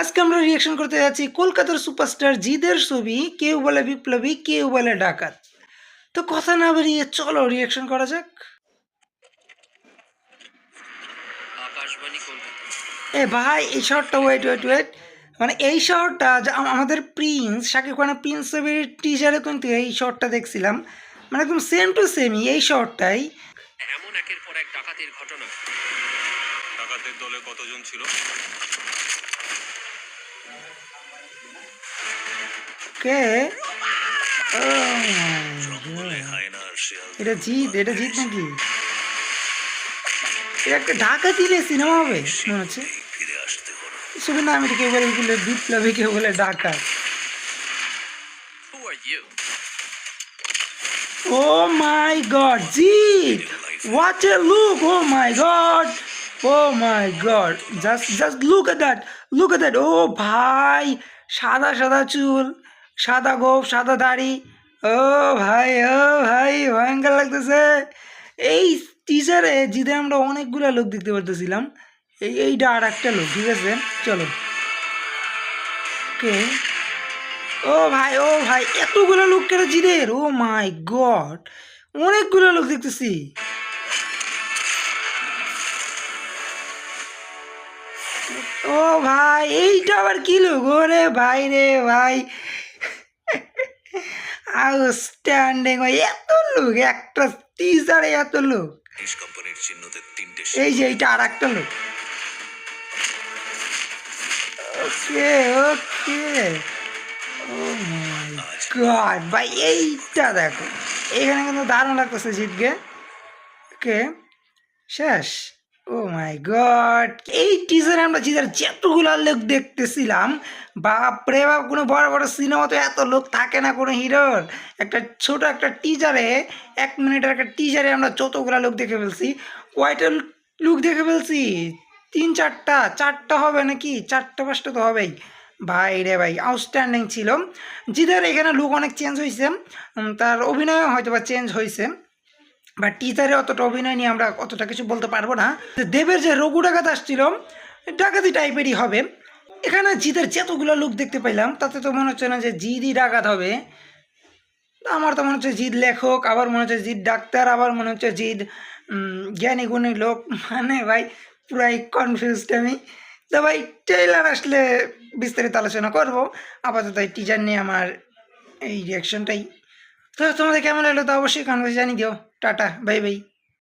আজকে আমরা রিয়াকশন করতে যাচ্ছি কলকাতার সুপারস্টার জিদের ছবি কেউ বলে বিপ্লবী কেউ বলে ডাকাত। তো কথা না বেরিয়ে চলো রিয়াকশন করা যাক। এ ভাই এই শহরটা ওয়েট মানে এই শহরটা আমাদের প্রিন্স শাকিব খানের প্রিন্স ছবির টিজারে কিন্তু এই শহরটা দেখছিলাম, মানে একদম সেম টু সেমই এই শহরটাই। এমন একের পর এক ডাকাতির ঘটনা। ডাকাতের দলে কতজন ছিল? কে এটা জিৎ নাকি? এটা একটা ডাকাতির সিনেমা হবে মনে হচ্ছে। ছবির নাম এটা কেউ বলে বিপ্লবী কেউ বলে ডাকাত। Oh my god, Jeet! What a look! Oh my god! Oh my god! Just look at that! Look at that! Oh ভাই সাদা সাদা চুল, সাদা গোফ, সাদা দাড়ি। ও ভাই ভয়ঙ্কর লাগতেছে। এই টিজারে জিদে আমরা অনেকগুলো লোক দেখতে পারতেছিলাম। এইটা আর একটা লোক, ঠিক আছে চলো। কে? ও ভাই এতগুলো লোক কেটে জিদের! ও মাই গড, অনেকগুলো লোক দেখতেছি। ও ভাই এইটা আবার কি লোক? ওরে ভাই রে ভাই, আউটস্ট্যান্ডিং ভাই, এত লোক একটা টিজারে, এত লোক। এই যে এইটা আর একটা লোক। ওকে ওকে, ও মাই গড ভাই এইটা দেখো, এখানে কিন্তু দারুণ লাগতেছে জিতকে। ওকে শেষ। ও মাই গড, এই টিজারে আমরা জিতার যতগুলো লোক দেখতেছিলাম, বাপরে বাপ, কোনো বড় বড় সিনেমা তো এত লোক থাকে না কোনো হিরোর। একটা ছোট একটা টিজারে, 1 মিনিটের একটা টিজারে আমরা যতগুলো লোক দেখে ফেলছি। কয়টা লোক দেখে ফেলছি? 3-4টা হবে নাকি, 4-5টা তো হবেই। ভাই রে ভাই আউটস্ট্যান্ডিং ছিল। জিদের এখানে লুক অনেক চেঞ্জ হয়েছে, তার অভিনয় হয়তো বা চেঞ্জ হয়েছে, বা টিজারে অতটা অভিনয় নিয়ে আমরা অতটা কিছু বলতে পারবো না। দেবের যে রঘু ডাকাত আসছিল ডাকাতি টাইপেরই হবে। এখানে জিদের যতগুলো লুক দেখতে পাইলাম তাতে তো মনে হচ্ছে না যে জিদই ডাকাত হবে। আমার তো মনে হচ্ছে জিদ লেখক, আবার মনে হচ্ছে জিদ ডাক্তার, আবার মনে হচ্ছে জিদ জ্ঞানী গুণী লোক। মানে ভাই পুরাই কনফিউজড আমি। তো ভাই ট্রেলার আসলে বিস্তারিত আলোচনা করবো। আপাতত এই টিজার নিয়ে আমার এই রিয়াকশনটাই। তো তোমাদের কেমন লাগলো তো অবশ্যই কমেন্টে জানিয়ে দিও। Tata bye bye.